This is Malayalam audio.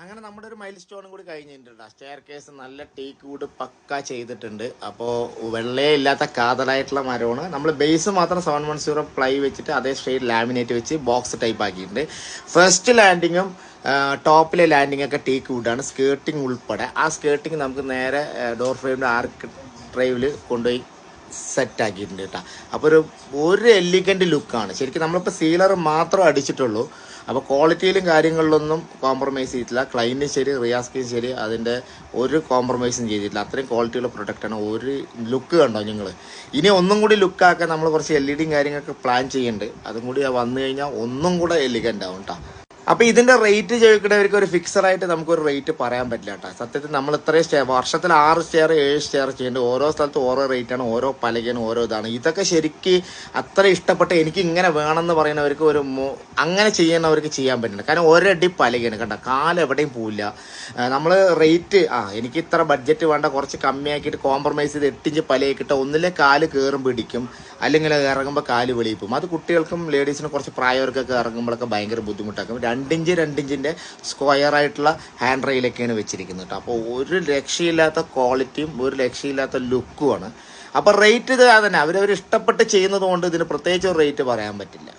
അങ്ങനെ നമ്മുടെ ഒരു മൈൽ സ്റ്റോണും കൂടി കഴിഞ്ഞിട്ടുണ്ട്. സ്റ്റെയർ കേസ് നല്ല ടീക്ക് വുഡ് പക്ക ചെയ്തിട്ടുണ്ട്. അപ്പോൾ വെള്ളേ ഇല്ലാത്ത കാതലായിട്ടുള്ള മരമാണ്. നമ്മൾ ബേസ് മാത്രം 710 പ്ലൈ വെച്ചിട്ട് അതേ സ്ട്രെയിറ്റ് ലാമിനേറ്റ് വെച്ച് ബോക്സ് ടൈപ്പ് ആക്കിയിട്ടുണ്ട്. ഫസ്റ്റ് ലാൻഡിങ്ങും ടോപ്പിലെ ലാൻഡിങ് ഒക്കെ ടീക്ക് വുഡാണ്, സ്കേർട്ടിങ് ഉൾപ്പെടെ. ആ സ്കേർട്ടിങ് നമുക്ക് നേരെ ഡോർ ഫ്രെയിമിൻ്റെ ആർക്ക് ഡ്രൈവിൽ കൊണ്ടുപോയി സെറ്റ് ആക്കിയിട്ടുണ്ട് കേട്ടോ. അപ്പോൾ ഒരു എലിഗൻറ്റ് ലുക്കാണ്. ശരിക്കും നമ്മളിപ്പോൾ സീലർ മാത്രം അടിച്ചിട്ടുള്ളൂ. അപ്പോൾ ക്വാളിറ്റിയിലും കാര്യങ്ങളിലൊന്നും കോംപ്രമൈസ് ചെയ്തിട്ടില്ല. ക്ലൈൻറ്റും ശരി റിയാസ്ക്കും ശരി അതിൻ്റെ ഒരു കോംപ്രമൈസും ചെയ്തിട്ടില്ല. അത്രയും ക്വാളിറ്റിയുള്ള പ്രൊഡക്റ്റാണ്. ഒരു ലുക്ക് കണ്ടോ നിങ്ങൾ? ഇനി ഒന്നും കൂടി ലുക്കാക്കാൻ നമ്മൾ കുറച്ച് LED കാര്യങ്ങളൊക്കെ പ്ലാൻ ചെയ്യുന്നുണ്ട്. അതും കൂടി വന്നു കഴിഞ്ഞാൽ ഒന്നും കൂടെ എലിഗൻ്റ് ആവും കേട്ടോ. അപ്പോൾ ഇതിൻ്റെ റേറ്റ് ചോദിക്കുന്നവർക്ക് ഒരു ഫിക്സഡായിട്ട് നമുക്കൊരു റേറ്റ് പറയാൻ പറ്റില്ല കേട്ടോ. സത്യത്തിൽ നമ്മൾ ഇത്രയും സ്റ്റെയർ വർഷത്തിൽ 6 സ്റ്റെയർ 7 സ്റ്റെയർ ചെയ്യുന്നുണ്ട്. ഓരോ സ്ഥലത്തും ഓരോ റേറ്റാണ്, ഓരോ പലകനും ഓരോ ഇതാണ്. ഇതൊക്കെ ശരിക്ക് അത്ര ഇഷ്ടപ്പെട്ട് എനിക്ക് ഇങ്ങനെ വേണമെന്ന് പറയുന്നവർക്ക് അങ്ങനെ ചെയ്യുന്നവർക്ക് ചെയ്യാൻ പറ്റില്ല. കാരണം ഒരടി പലകയാണ് കണ്ട, കാലെവിടെയും പോവില്ല. നമ്മൾ റേറ്റ് എനിക്ക് ഇത്ര ബഡ്ജറ്റ് വേണ്ട, കുറച്ച് കമ്മിയാക്കിയിട്ട് കോംപ്രമൈസ് ചെയ്ത് 8 ഇഞ്ച് പലയാക്കിയിട്ട് ഒന്നിലെ കാല് കയറും പിടിക്കും, അല്ലെങ്കിൽ ഇറങ്ങുമ്പോൾ കാല് വെളിയിപ്പും. അത് കുട്ടികൾക്കും ലേഡീസിനും കുറച്ച് പ്രായവർക്കൊക്കെ ഇറങ്ങുമ്പോഴൊക്കെ ഭയങ്കര ബുദ്ധിമുട്ടാക്കും. 2 ഇഞ്ചിൻ്റെ സ്ക്വയർ ആയിട്ടുള്ള ഹാൻഡ് റെയിലൊക്കെയാണ് വെച്ചിരിക്കുന്നത് കേട്ടോ. അപ്പോൾ ഒരു രക്ഷയില്ലാത്ത ക്വാളിറ്റിയും ഒരു രക്ഷയില്ലാത്ത ലുക്കുമാണ്. അപ്പോൾ റേറ്റ് ഇത് അതന്നെ അവരവർ ഇഷ്ടപ്പെട്ട് ചെയ്യുന്നത് കൊണ്ട് ഇതിന് പ്രത്യേകിച്ച് ഒരു റേറ്റ് പറയാൻ പറ്റില്ല.